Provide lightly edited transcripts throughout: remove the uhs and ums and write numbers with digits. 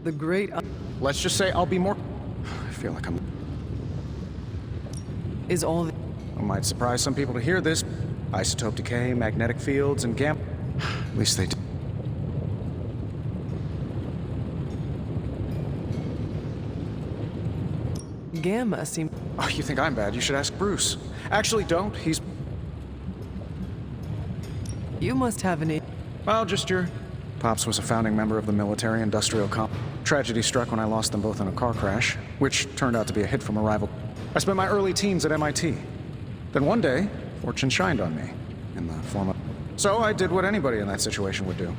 The great Let's just say I'll be more... I feel like I'm... is all the... I might surprise some people to hear this. Isotope decay, magnetic fields, and gamma... At least they do. Gamma seem... Oh, you think I'm bad? You should ask Bruce. Actually, don't. He's... You must have an... Well, just your... Pops was a founding member of the military-industrial Tragedy struck when I lost them both in a car crash, which turned out to be a hit from a rival. I spent my early teens at MIT. Then one day, fortune shined on me, in the form of... So I did what anybody in that situation would do.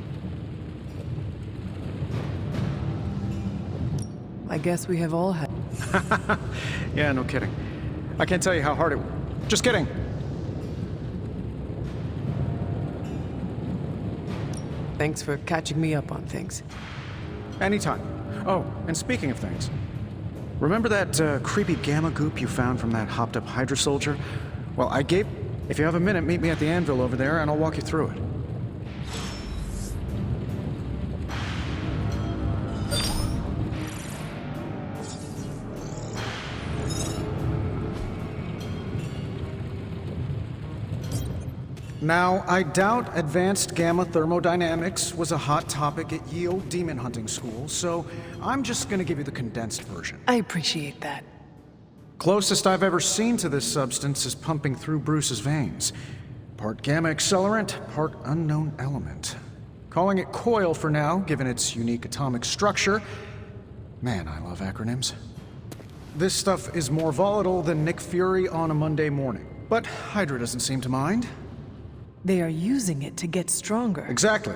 I guess we have all had... Yeah, no kidding. I can't tell you how hard it... Just kidding! Thanks for catching me up on things. Anytime. Oh, and speaking of things, remember that creepy gamma goop you found from that hopped-up Hydra soldier? Well, I gave... If you have a minute, meet me at the anvil over there, and I'll walk you through it. Now, I doubt advanced gamma thermodynamics was a hot topic at Ye Olde Demon Hunting School, so I'm just gonna give you the condensed version. I appreciate that. Closest I've ever seen to this substance is pumping through Bruce's veins. Part gamma accelerant, part unknown element. Calling it coil for now, given its unique atomic structure. Man, I love acronyms. This stuff is more volatile than Nick Fury on a Monday morning. But Hydra doesn't seem to mind. They are using it to get stronger. Exactly.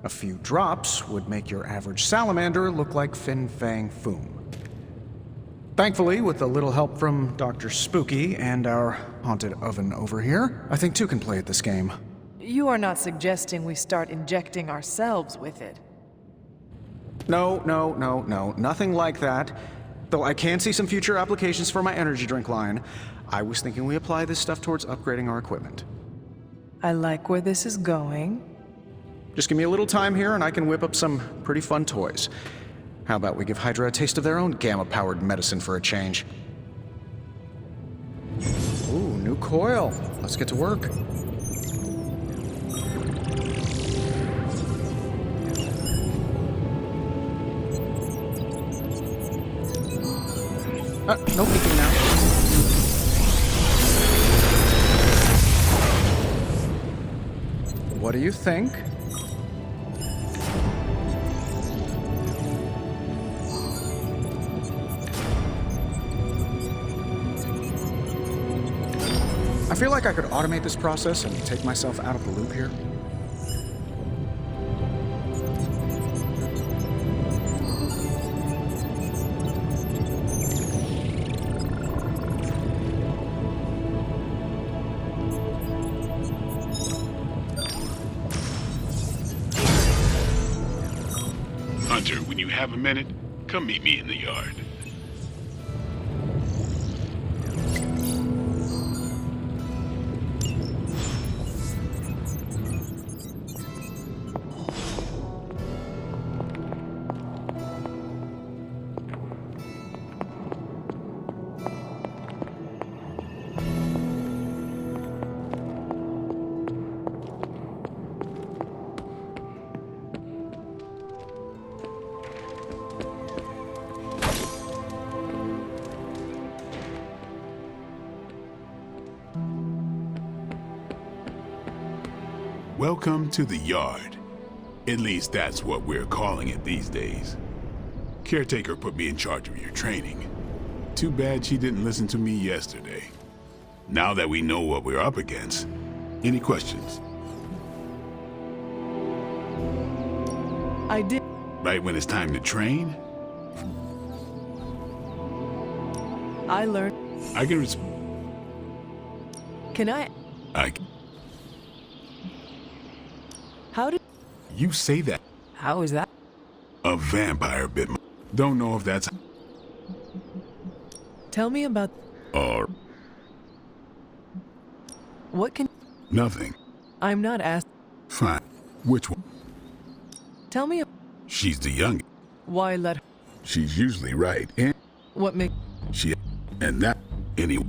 A few drops would make your average salamander look like Fin Fang Foom. Thankfully, with a little help from Dr. Spooky and our haunted oven over here, I think two can play at this game. You are not suggesting we start injecting ourselves with it. No, nothing like that. Though I can see some future applications for my energy drink line. I was thinking we apply this stuff towards upgrading our equipment. I like where this is going. Just give me a little time here and I can whip up some pretty fun toys. How about we give Hydra a taste of their own gamma-powered medicine for a change? Ooh, new coil. Let's get to work. No peeking now. What do you think? I feel like I could automate this process and take myself out of the loop here. Hunter, when you have a minute, come meet me in the yard. Welcome to the yard. At least that's what we're calling it these days. Caretaker put me in charge of your training. Too bad she didn't listen to me yesterday. Now that we know what we're up against, any questions? I did. Right when it's time to train? I learned. I can Can I? How did? You say that. How is that? A vampire bit my... Don't know if that's... Tell me about. Or... What can? Nothing. I'm not asked. Fine. Which one? Tell me. She's the young. Why let her? She's usually right, and What make? she... And that... Anyway,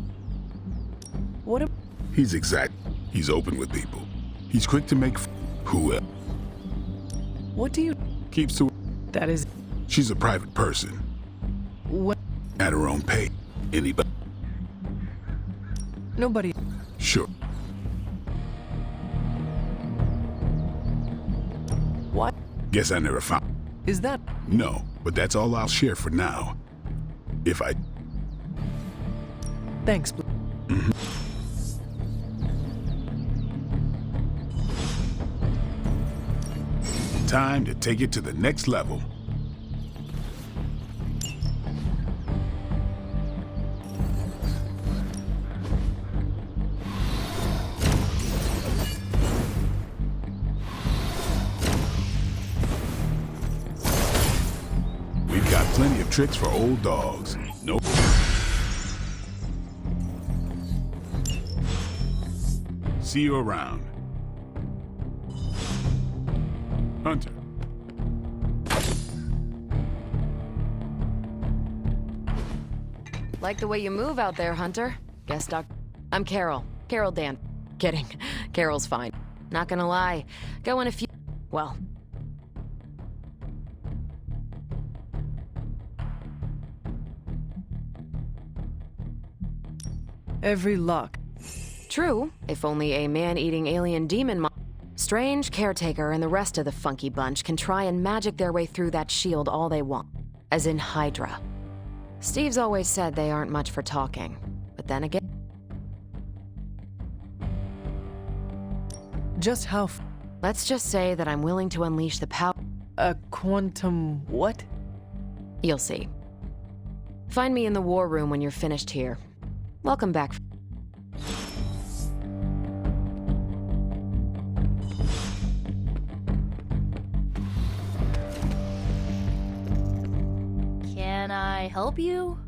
What am? he's exact. He's open with people. He's quick to make... Who else? What do you? Keeps to... That is. She's a private person. What? At her own pace. Anybody... Nobody. Sure. What? Guess I never found... Is that? No, but that's all I'll share for now. If I... Thanks. Time to take it to the next level. We've got plenty of tricks for old dogs. Nope. See you around. Hunter. Like the way you move out there, Hunter. Guest doc. I'm Carol. Carol Dan. Kidding. Carol's fine. Not gonna lie. Go in a few... Well... Every luck. True, if only a man-eating alien demon Strange, Caretaker, and the rest of the funky bunch can try and magic their way through that shield all they want. As in Hydra. Steve's always said they aren't much for talking. But then again... Just how? Let's just say that I'm willing to unleash the power... A quantum what? You'll see. Find me in the war room when you're finished here. Welcome back. Can I help you?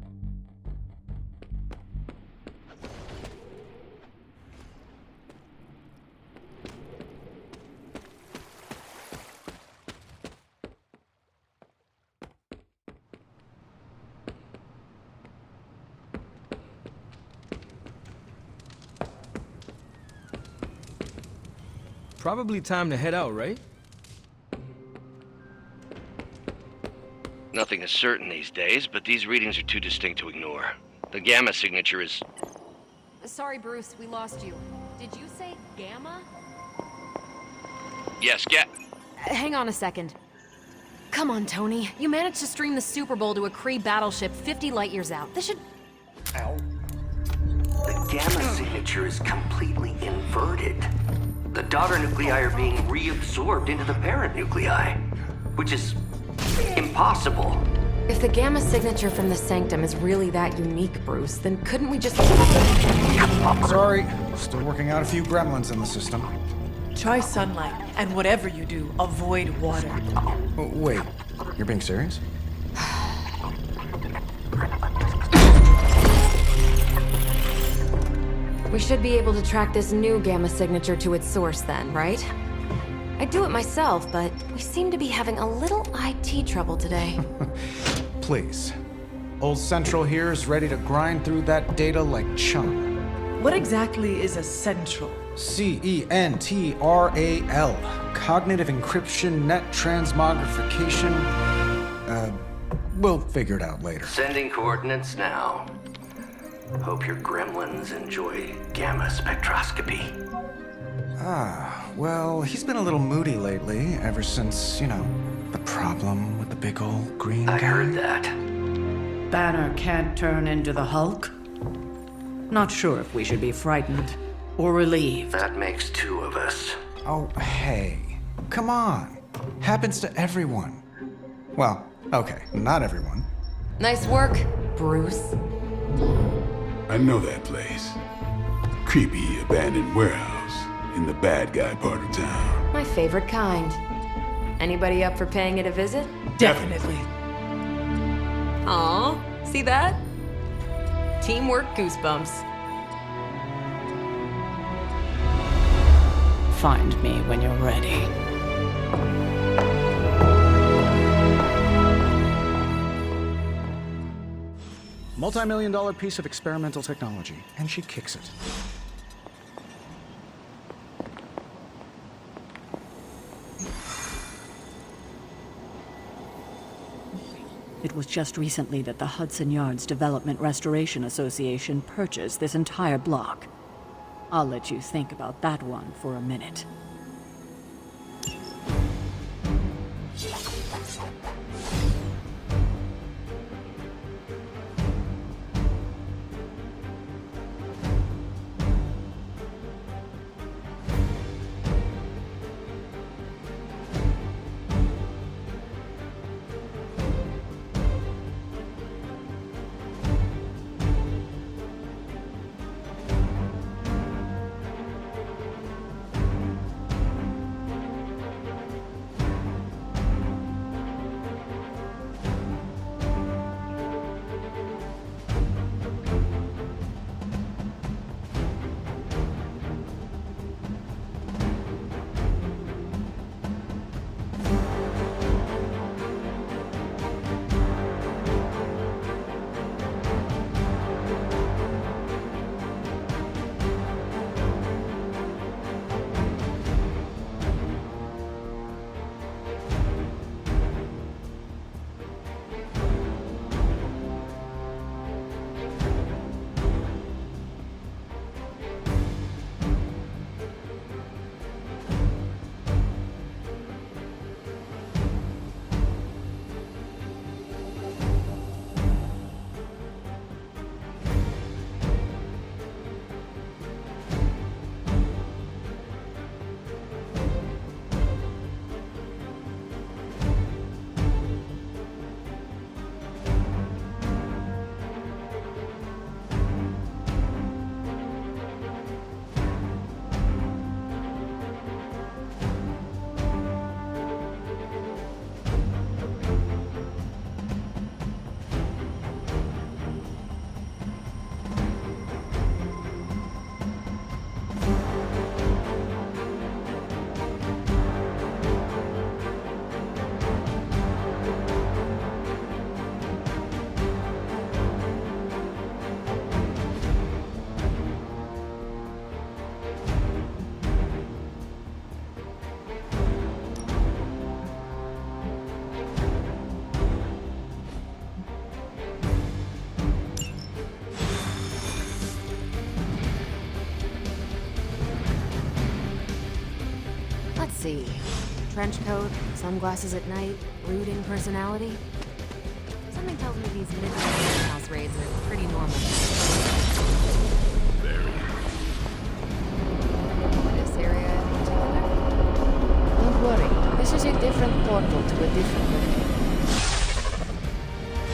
Probably time to head out, right? Nothing is certain these days, but these readings are too distinct to ignore. The gamma signature is... Sorry, Bruce, we lost you. Did you say Gamma? Yes, Hang on a second. Come on, Tony. You managed to stream the Super Bowl to a Kree battleship 50 light years out. This should... The gamma signature is completely inverted. The daughter nuclei are being reabsorbed into the parent nuclei, which is impossible. If the Gamma signature from the Sanctum is really that unique, Bruce, then couldn't we just... Sorry, still working out a few gremlins in the system. Try sunlight, and whatever you do, avoid water. Oh, wait, you're being serious? We should be able to track this new Gamma signature to its source then, right? I'd do it myself, but we seem to be having a little IT trouble today. Please. Old Central here is ready to grind through that data like chum. What exactly is a central? CENTRAL. Cognitive encryption, net transmogrification. We'll figure it out later. Sending coordinates now. Hope your gremlins enjoy gamma spectroscopy. Well, he's been a little moody lately, ever since, you know, the problem with the big old green guy. I heard that. Banner can't turn into the Hulk? Not sure if we should be frightened or relieved. That makes two of us. Oh, hey. Come on. Happens to everyone. Well, okay, not everyone. Nice work, Bruce. I know that place. Creepy abandoned warehouse in the bad guy part of town. My favorite kind. Anybody up for paying it a visit? Definitely. Aw, see that? Teamwork goosebumps. Find me when you're ready. Multi-million-dollar piece of experimental technology, and she kicks it. It was just recently that the Hudson Yards Development Restoration Association purchased this entire block. I'll let you think about that one for a minute. Let's see. Trench coat, sunglasses at night, brooding personality. Something tells me these midnight house raids are pretty normal. This area in particular? Don't worry. This is a different portal to a different location.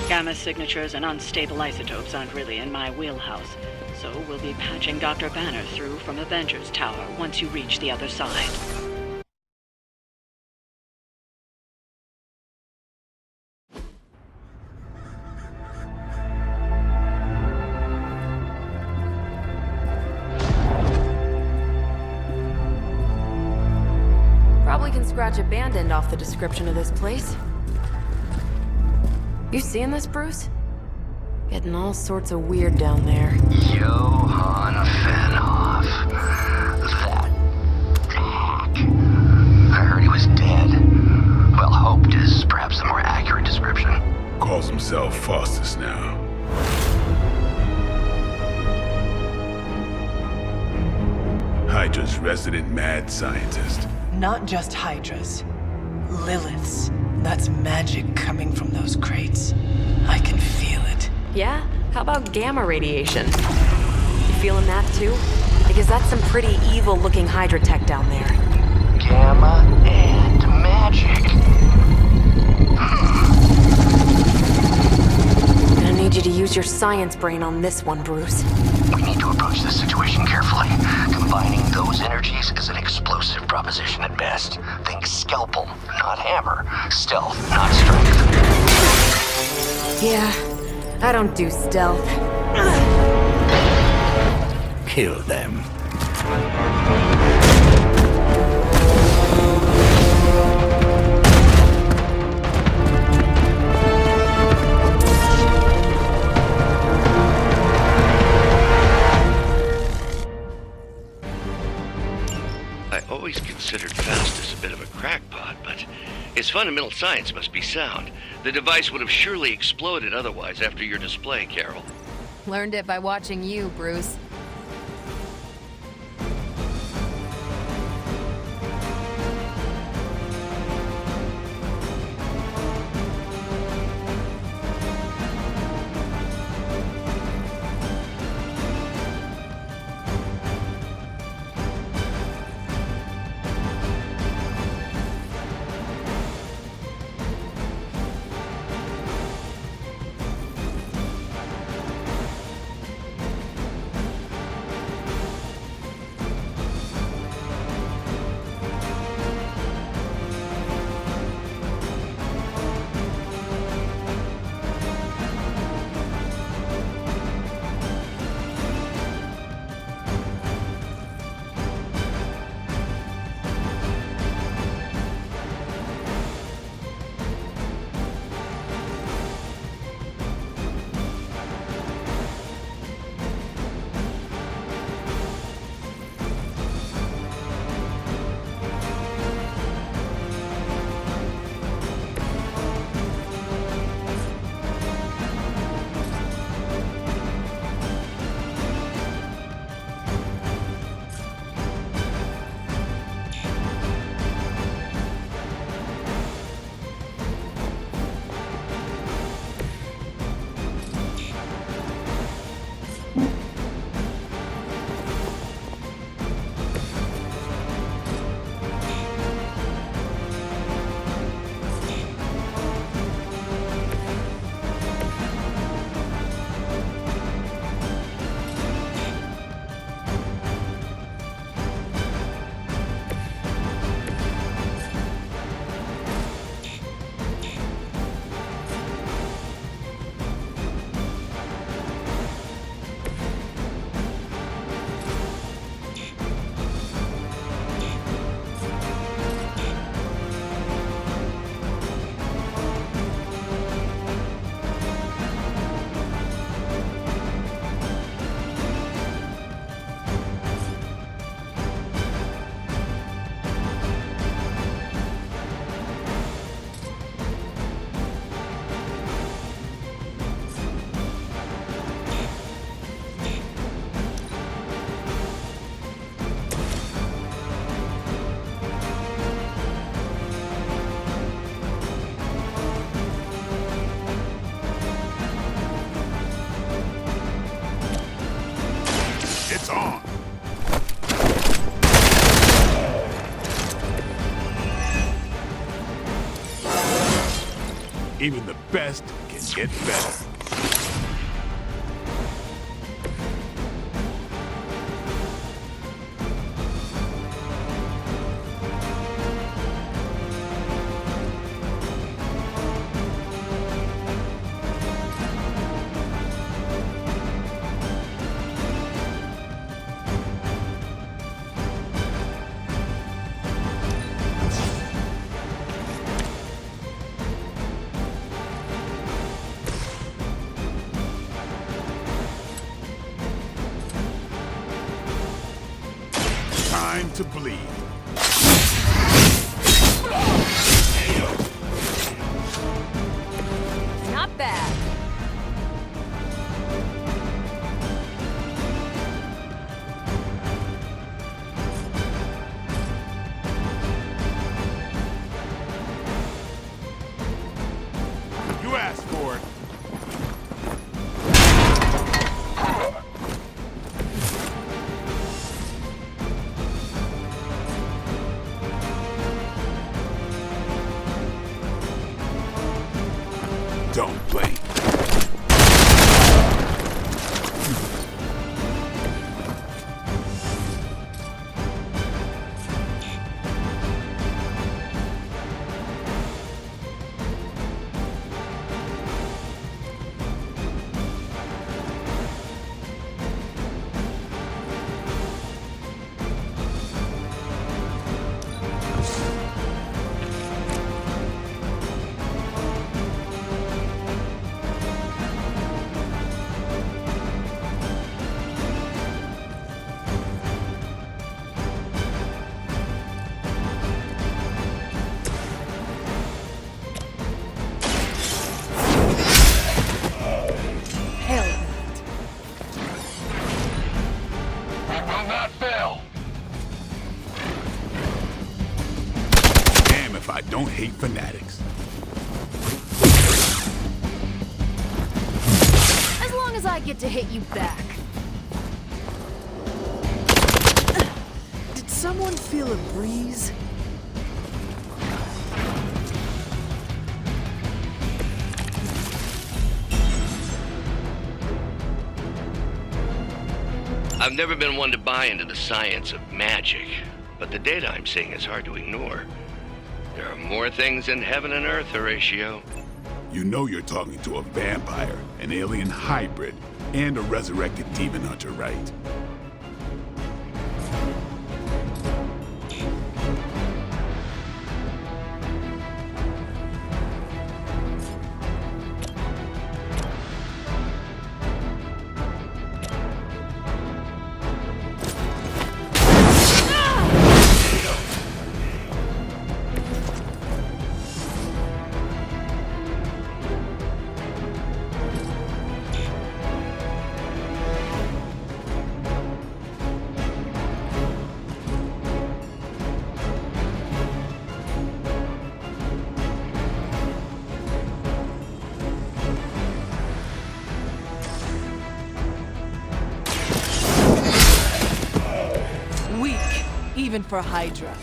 Gamma signatures and unstable isotopes aren't really in my wheelhouse, so we'll be patching Dr. Banner through from Avengers Tower once you reach the other side. Probably can scratch a band end off the description of this place. You seeing this, Bruce? Getting all sorts of weird down there. Johann Fenhoff. That hack. I heard he was dead. Well, hoped is perhaps the more accurate description. Calls himself Faustus now. Hydra's resident mad scientist. Not just Hydras. Liliths. That's magic coming from those crates. I can feel it. Yeah? How about gamma radiation? You feeling that too? Because that's some pretty evil-looking Hydra tech down there. Gamma and magic. Gonna need you to use your science brain on this one, Bruce. We need to approach this situation carefully. Combining those energies is an explosive proposition at best. Think scalpel, not hammer. Stealth, not strength. Yeah, I don't do stealth. Kill them. fundamental science must be sound. The device would have surely exploded otherwise after your display, Carol. Learned it by watching you, Bruce. It's on! Even the best can get better. Time to bleed. Not bad. You asked for it. Don't blink. get to hit you back. Did someone feel a breeze? I've never been one to buy into the science of magic, but the data I'm seeing is hard to ignore. There are more things in heaven and earth, Horatio. You know you're talking to a vampire, an alien hybrid, and a resurrected demon hunter, right? Weak, even for Hydra.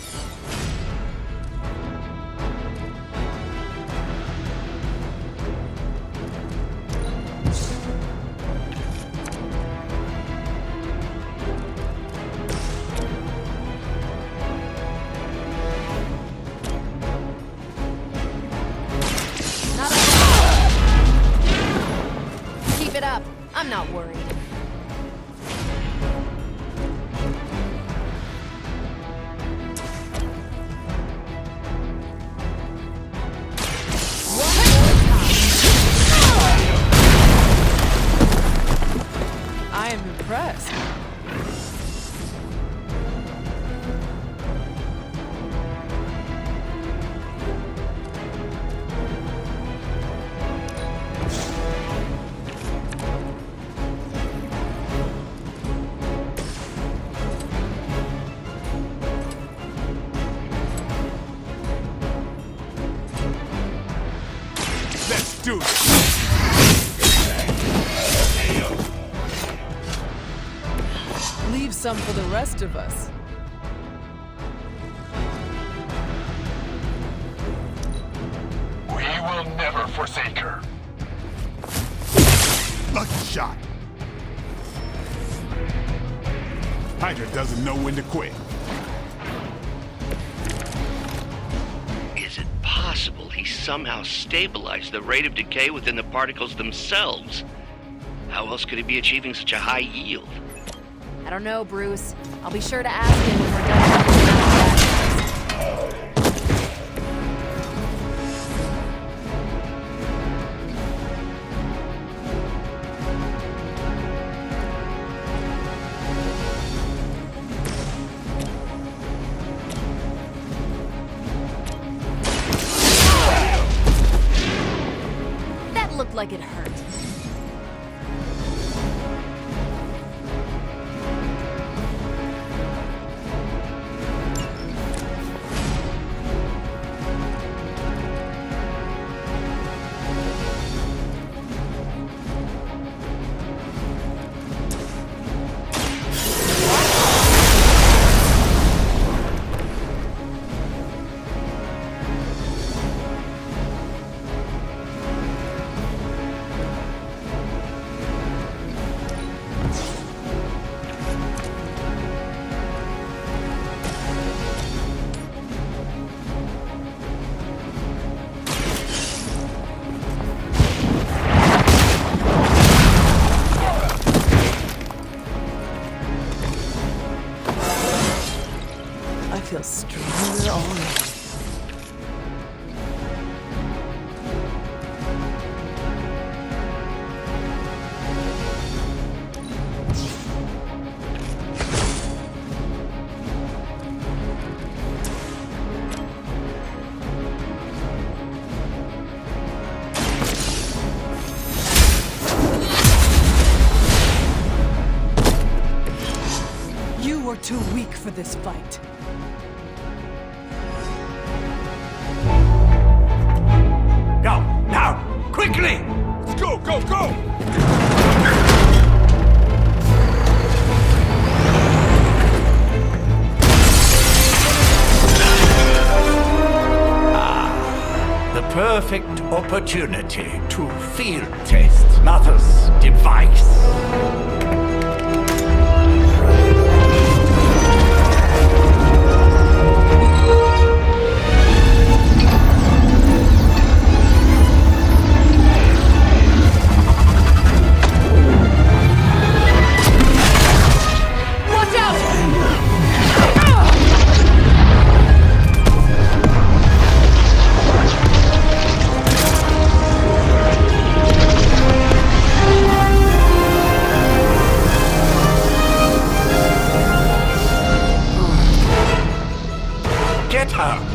Keep it up. I'm not worried. I am impressed. Let's do this! Leave some for the rest of us. We will never forsake her. Lucky shot! Hydra doesn't know when to quit. Is it possible he somehow stabilized the rate of decay within the particles themselves? How else could he be achieving such a high yield? I don't know, Bruce. I'll be sure to ask him when we're done with that looked like it hurt. I feel stronger already. You were too weak for this fight. Go, now, quickly! Let's go, go, go! perfect opportunity to field test Mother's device. Get her!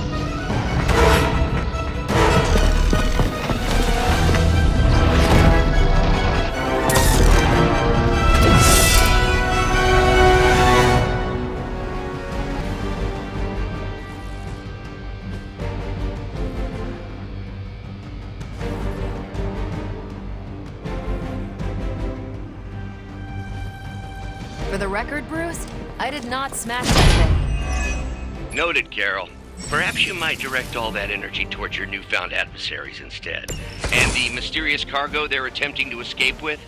For the record, Bruce, I did not smash that thing. Noted, Carol. Perhaps you might direct all that energy towards your newfound adversaries instead. And the mysterious cargo they're attempting to escape with?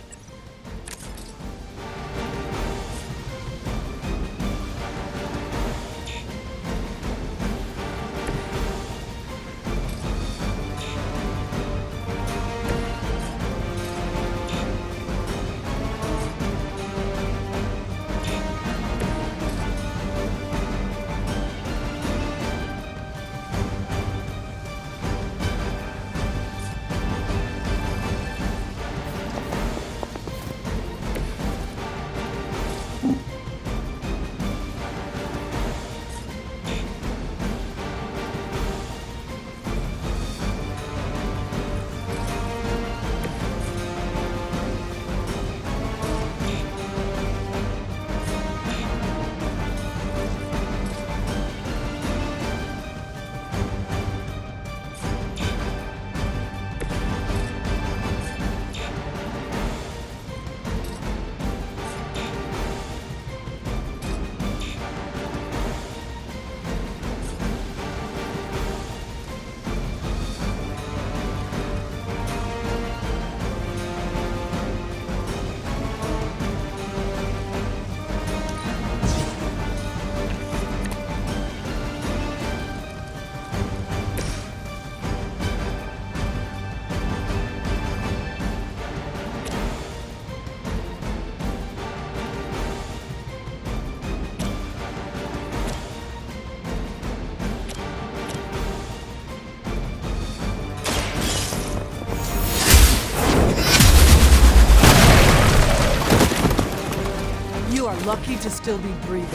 You are lucky to still be breathing.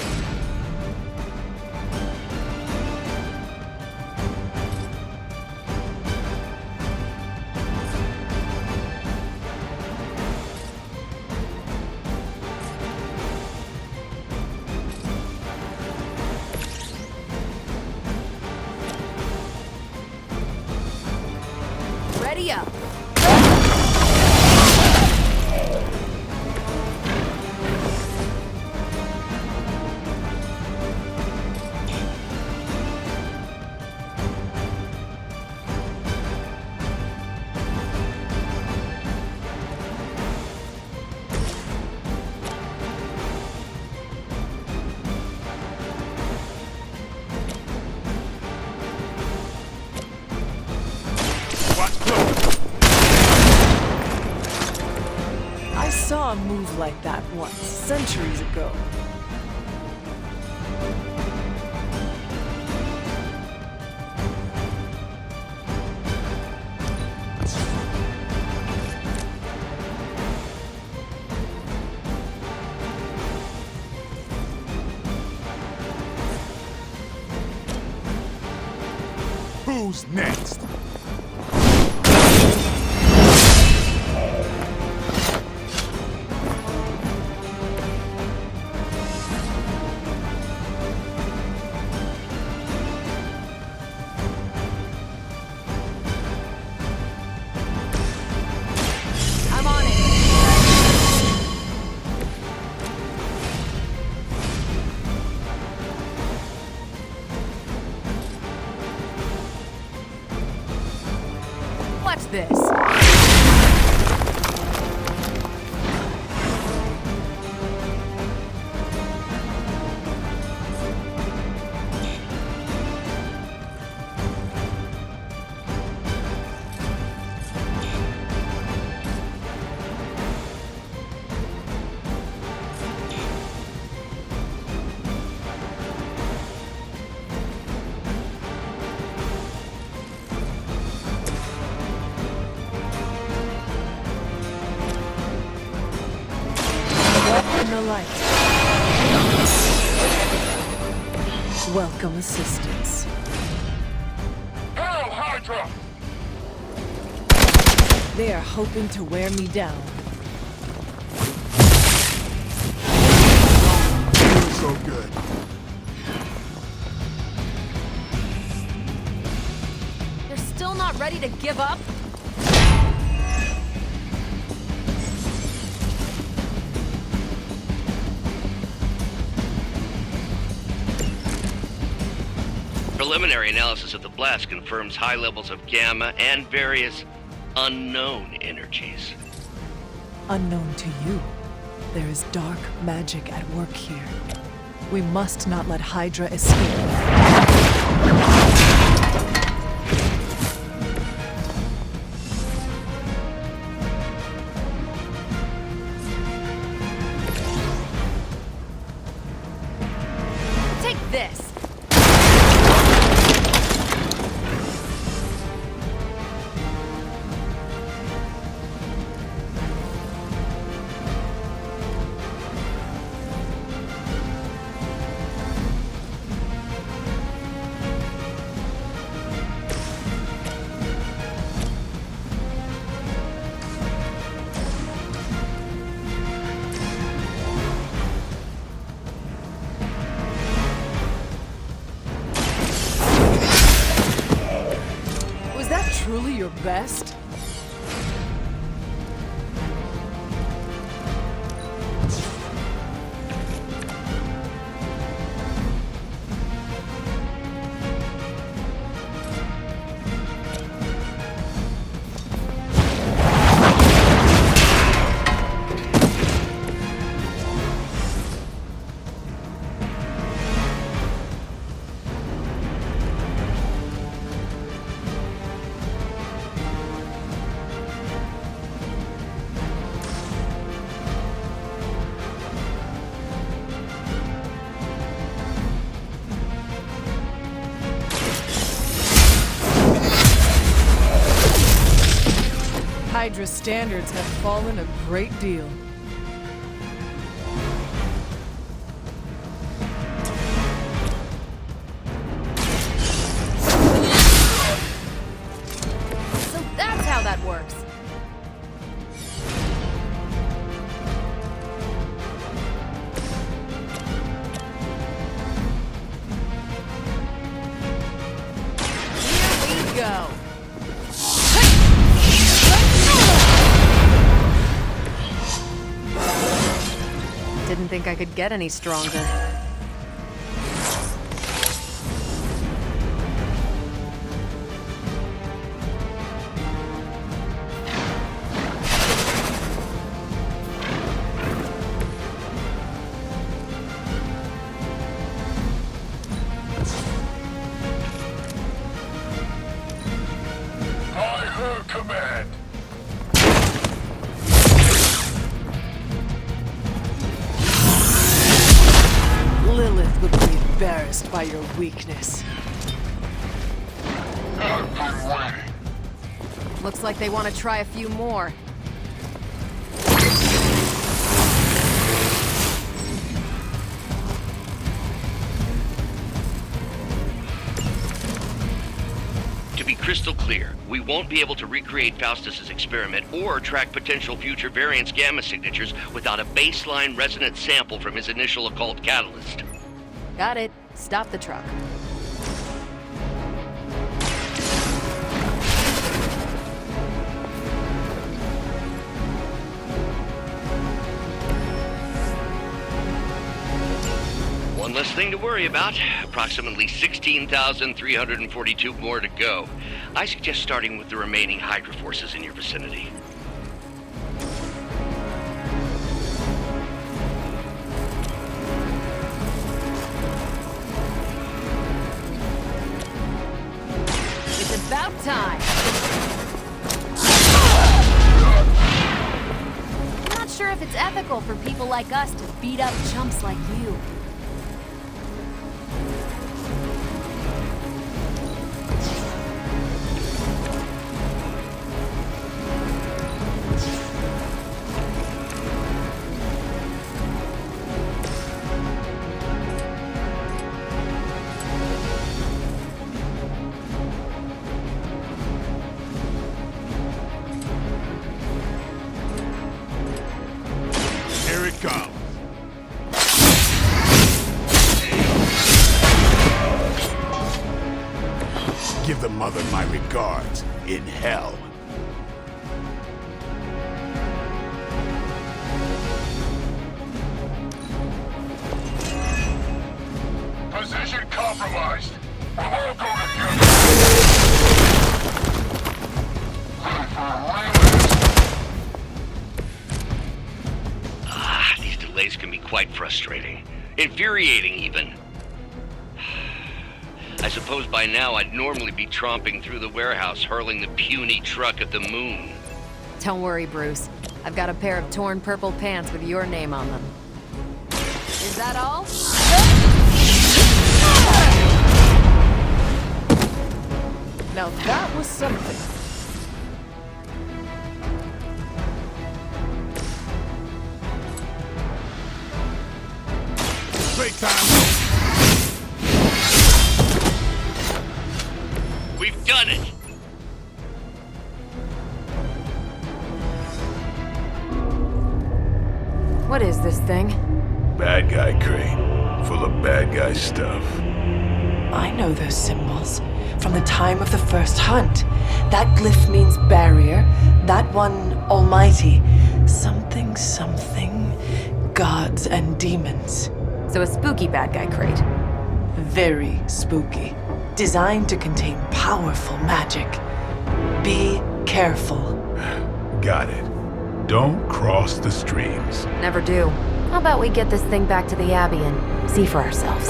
Ready up. I saw a move like that once, centuries ago. Who's next? I'm on it. Signal light. Welcome assistance. Hail Hydra! They are hoping to wear me down. Feeling so good. They're still not ready to give up? Preliminary analysis of the blast confirms high levels of gamma and various unknown energies. Unknown to you, there is dark magic at work here. We must not let Hydra escape. Take this! Was that truly your best? Hydra's standards have fallen a great deal. So that's how that works. Here we go. Didn't think I could get any stronger. By her command. Lilith would be embarrassed by your weakness. I've been waiting. Looks like they want to try a few more. To be crystal clear, we won't be able to recreate Faustus's experiment or track potential future variance gamma signatures without a baseline resonance sample from his initial occult catalyst. Got it. Stop the truck. One less thing to worry about. Approximately 16,342 more to go. I suggest starting with the remaining Hydra forces in your vicinity. It's about time. I'm not sure if it's ethical for people like us to beat up chumps like you. comes. Give the mother my regards in hell. Position compromised. We'll all go together. Ready for a relay? These delays can be quite frustrating. Infuriating, even. I suppose by now I'd normally be tromping through the warehouse, hurling the puny truck at the moon. Don't worry, Bruce. I've got a pair of torn purple pants with your name on them. Is that all? Now that was something. Break time. We've done it! What is this thing? Bad guy crate. Full of bad guy stuff. I know those symbols from the time of the first hunt. That glyph means barrier, that one almighty. Something, something, gods and demons. So a spooky bad guy crate. Very spooky. Designed to contain powerful magic. Be careful. Got it. Don't cross the streams. Never do. How about we get this thing back to the Abbey and see for ourselves?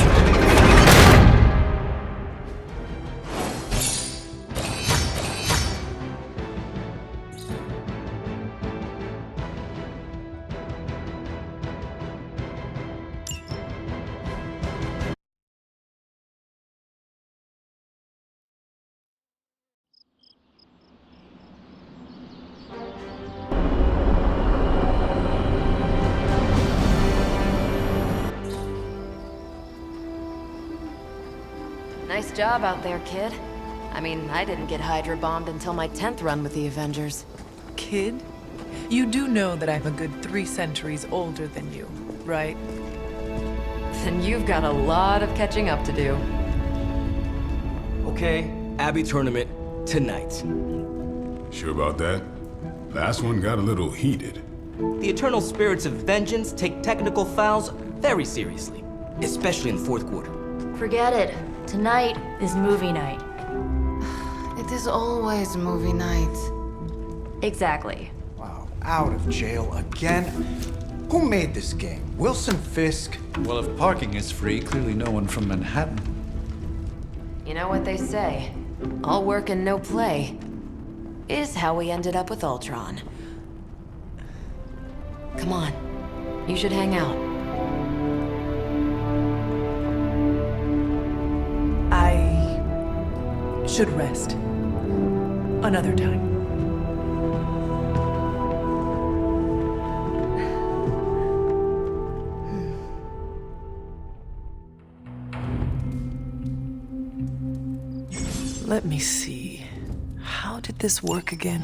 Nice job out there, kid. I mean, I didn't get Hydra bombed until my 10th run with the Avengers. Kid, you do know that I'm a good 3 centuries older than you, right? Then you've got a lot of catching up to do. Okay, Abbey tournament tonight. Sure about that? Last one got a little heated. The eternal spirits of vengeance take technical fouls very seriously, especially in the fourth quarter. Forget it. Tonight is movie night. It is always movie night. Exactly. Wow, out of jail again? Who made this game? Wilson Fisk? Well, if parking is free, clearly no one from Manhattan. You know what they say? All work and no play is how we ended up with Ultron. Come on, you should hang out. I should rest. Another time. Let me see. How did this work again?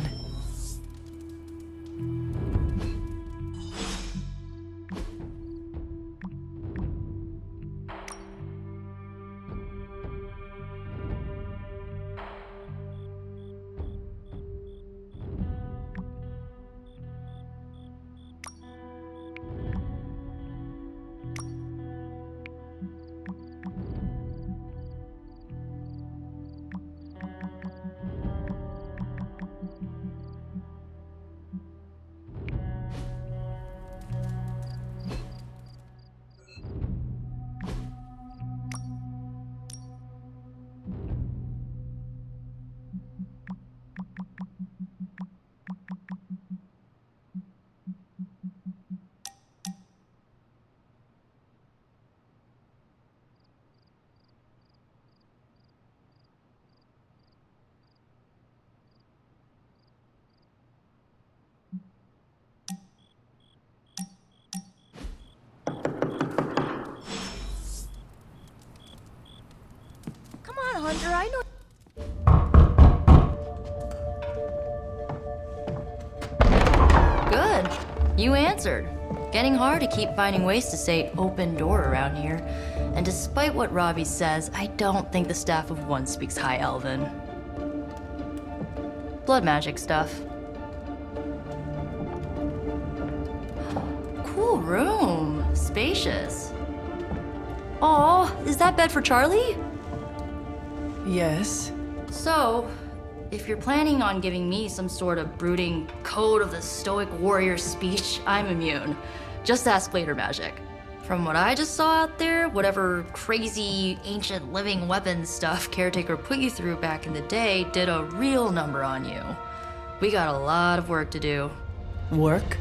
Hunter, I know. Good. You answered. Getting hard to keep finding ways to say open door around here. And despite what Robbie says, I don't think the staff of One speaks High Elven. Blood magic stuff. Cool room. Spacious. Aw, is that bed for Charlie? Yes. So, if you're planning on giving me some sort of brooding code of the stoic warrior speech, I'm immune. Just ask later, Magic. From what I just saw out there, whatever crazy ancient living weapons stuff Caretaker put you through back in the day did a real number on you. We got a lot of work to do. Work?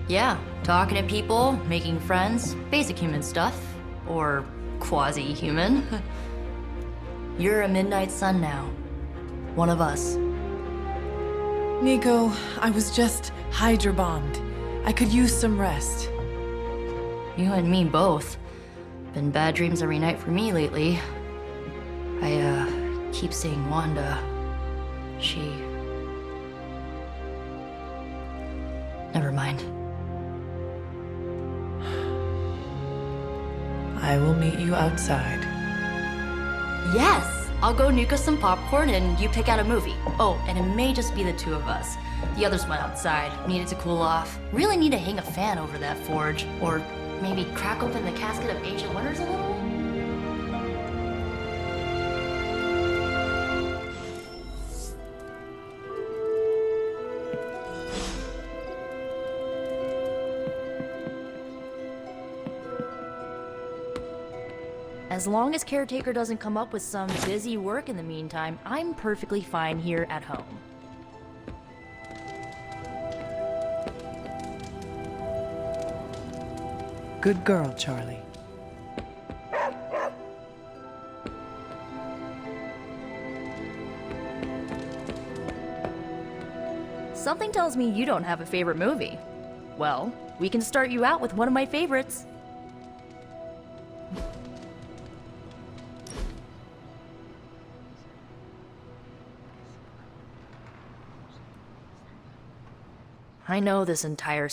Yeah, talking to people, making friends, basic human stuff. Or quasi-human. You're a Midnight Sun now. One of us. Nico, I was just Hydra bombed. I could use some rest. You and me both. Been bad dreams every night for me lately. I, keep seeing Wanda. She... Never mind. I will meet you outside. Yes! I'll go nuke us some popcorn and you pick out a movie. Oh, and it may just be the two of us. The others went outside, needed to cool off. Really need to hang a fan over that forge. Or maybe crack open the casket of ancient wonders a little? As long as Caretaker doesn't come up with some busy work in the meantime, I'm perfectly fine here at home. Good girl, Charlie. Something tells me you don't have a favorite movie. Well, we can start you out with one of my favorites. I know this entire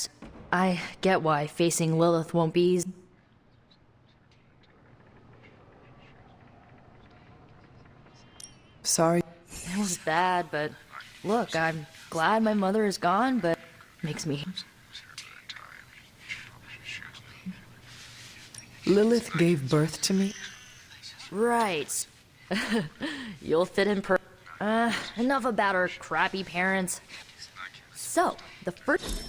I get why facing Lilith won't be easy. Sorry. It was bad, but look, I'm glad my mother is gone, but makes me... Lilith gave birth to me? Right. You'll fit in enough about our crappy parents. So, the first...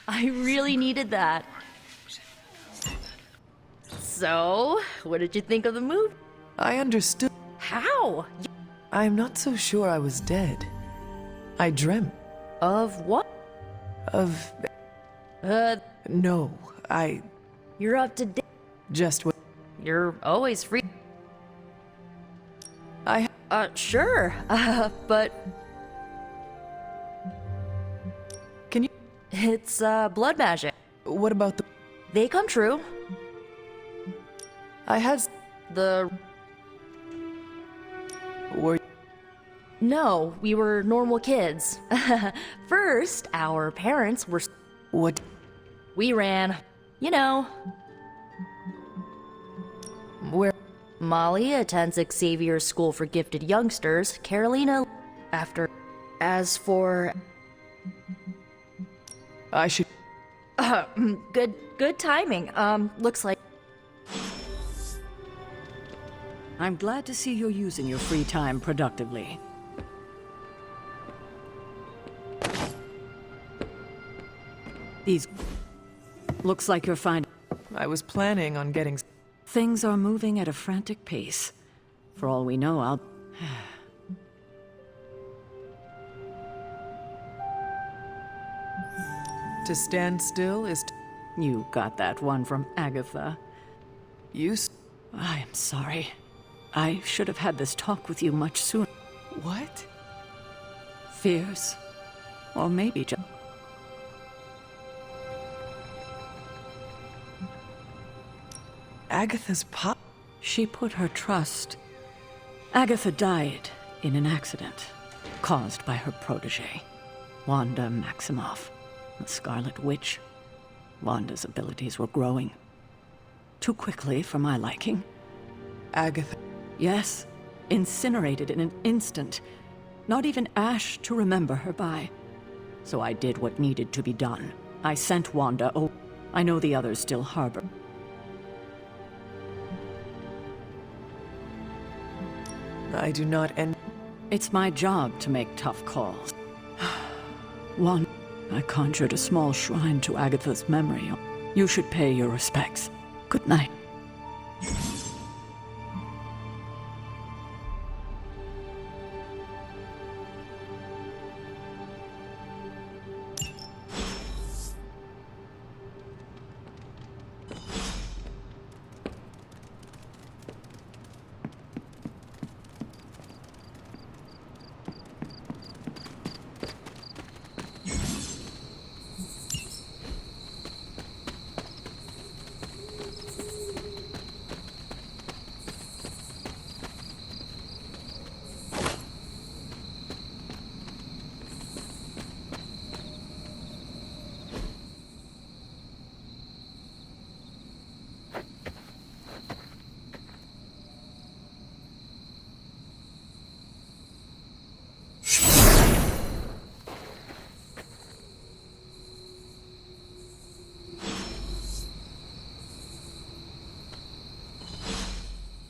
I really needed that. So, what did you think of the movie? I understood. How? I'm not so sure I was dead. I dreamt. Of what? Of... No, I... You're up to date. Just what... You're always free. I... Sure. But... Can you... It's, blood magic. What about the... They come true. I had... The... Were... No, we were normal kids. First, our parents were... What? We ran. You know. Where? Molly attends Xavier's School for Gifted Youngsters. Carolina... After... As for... I should... Good timing. Looks like... I'm glad to see you're using your free time productively. These... Looks like you're fine. I was planning on getting... Things are moving at a frantic pace. For all we know, I'll... To stand still is... You got that one from Agatha. You... I am sorry. I should have had this talk with you much sooner. What? Fears. Or maybe just... Agatha's pop... She put her trust. Agatha died in an accident caused by her protege, Wanda Maximoff, the Scarlet Witch. Wanda's abilities were growing. Too quickly for my liking. Agatha. Yes, incinerated in an instant. Not even ash to remember her by. So I did what needed to be done. I sent Wanda. Oh, I know the others still harbor. I do not end. It's my job to make tough calls. One, I conjured a small shrine to Agatha's memory. You should pay your respects. Good night.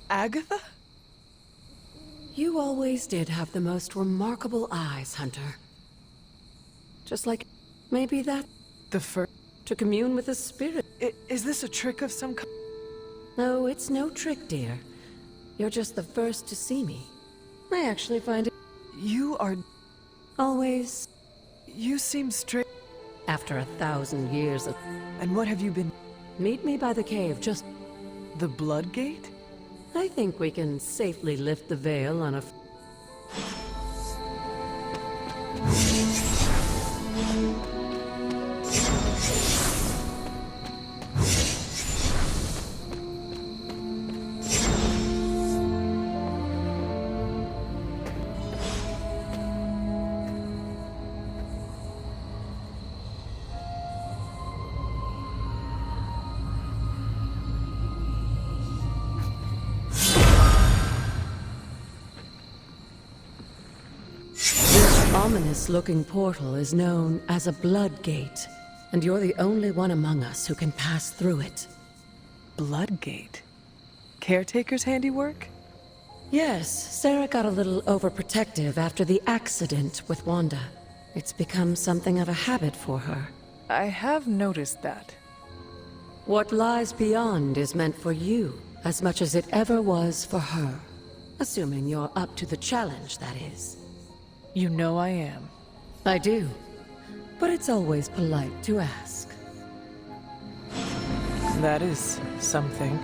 Agatha? You always did have the most remarkable eyes, Hunter. Just like maybe that The first. to commune with the spirit. Is this a trick of some kind? No, it's no trick, dear. You're just the first to see me. I actually find it You are. always You seem straight. after 1,000 years of... And what have you been? Meet me by the cave, just... The Blood Gate? I think we can safely lift the veil on a... ominous-looking portal is known as a Blood Gate, and you're the only one among us who can pass through it. Blood Gate? Caretaker's handiwork? Yes, Sarah got a little overprotective after the accident with Wanda. It's become something of a habit for her. I have noticed that. What lies beyond is meant for you, as much as it ever was for her. Assuming you're up to the challenge, that is. You know I am. I do. But it's always polite to ask. That is something.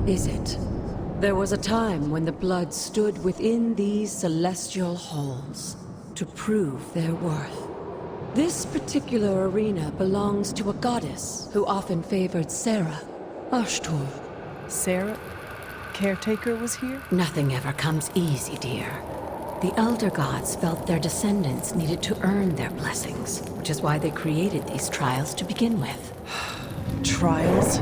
Is it? There was a time when the blood stood within these celestial halls to prove their worth. This particular arena belongs to a goddess who often favored Sarah, Ashtor. Sarah? Caretaker was here? Nothing ever comes easy, dear. The Elder Gods felt their descendants needed to earn their blessings, which is why they created these trials to begin with. Trials?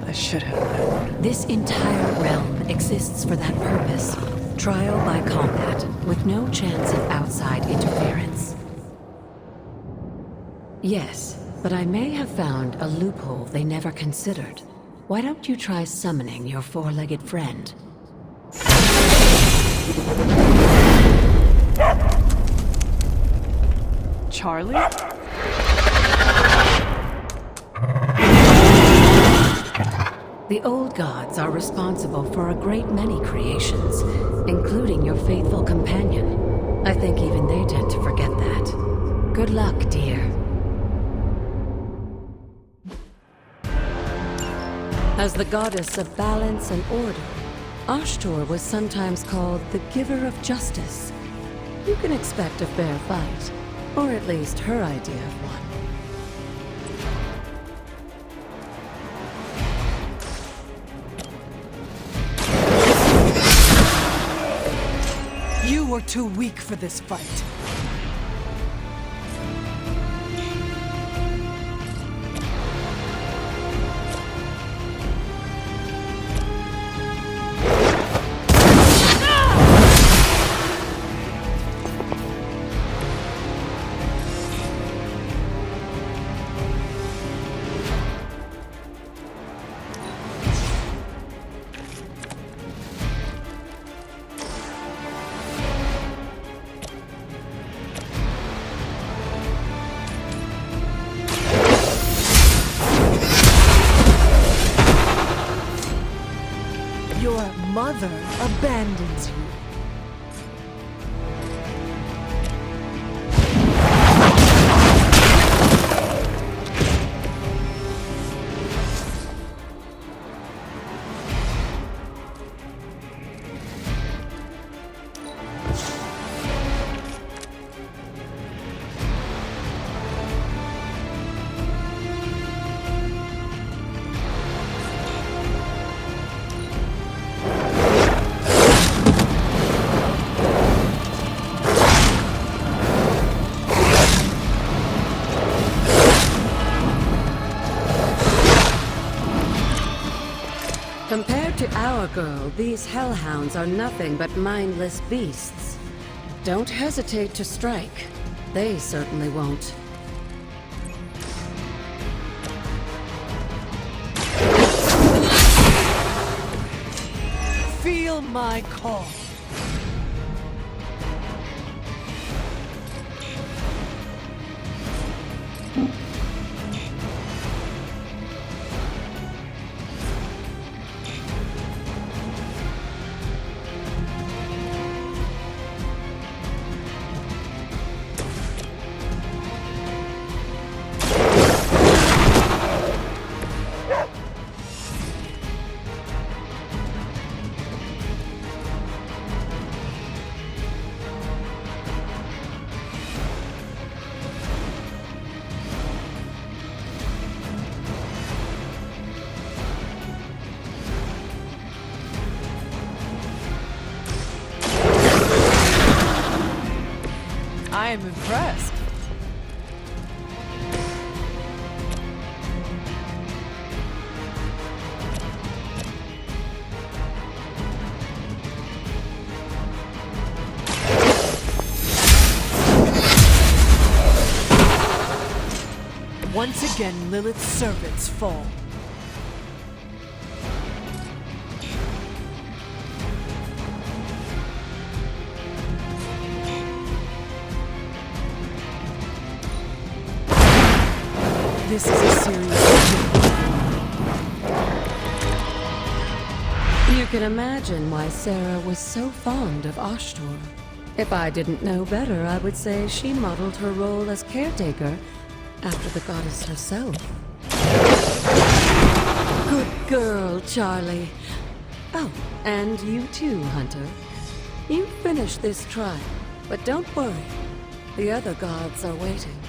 I should have known. This entire realm exists for that purpose. Trial by combat, with no chance of outside interference. Yes, but I may have found a loophole they never considered. Why don't you try summoning your four-legged friend? Charlie? The old gods are responsible for a great many creations, including your faithful companion. I think even they tend to forget that. Good luck, dear. As the goddess of balance and order, Ashtor was sometimes called the Giver of Justice. You can expect a fair fight, or at least her idea of one. You were too weak for this fight. Your mother abandons you. Compared to our girl, these hellhounds are nothing but mindless beasts. Don't hesitate to strike. They certainly won't. Feel my call. I am impressed. Once again, Lilith's servants fall. This is a serious issue. You can imagine why Sarah was so fond of Ashtor. If I didn't know better, I would say she modeled her role as caretaker after the goddess herself. Good girl, Charlie. Oh, and you too, Hunter. You finished this trial, but don't worry. The other gods are waiting.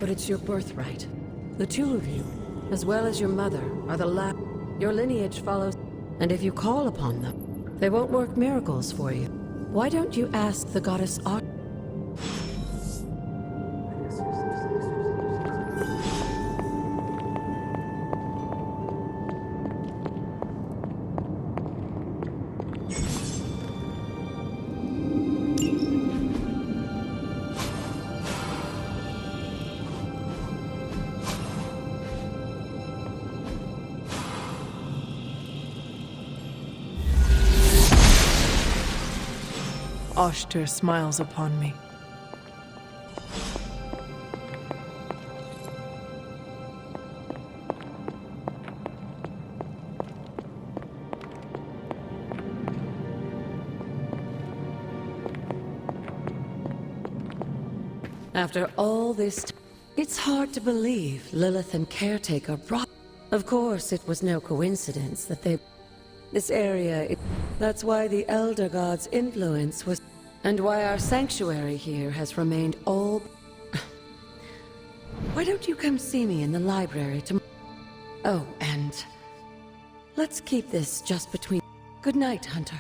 but it's your birthright. The two of you, as well as your mother, are the last. Your lineage follows, and if you call upon them, they won't work miracles for you. Why don't you ask the goddess Art? Oshter smiles upon me. After all this it's hard to believe Lilith and Caretaker brought... Of course, it was no coincidence that they... This area... That's why the Elder God's influence was... And why our sanctuary here has remained all... Why don't you come see me in the library tomorrow? Oh, and... Let's keep this just between... Good night, Hunter.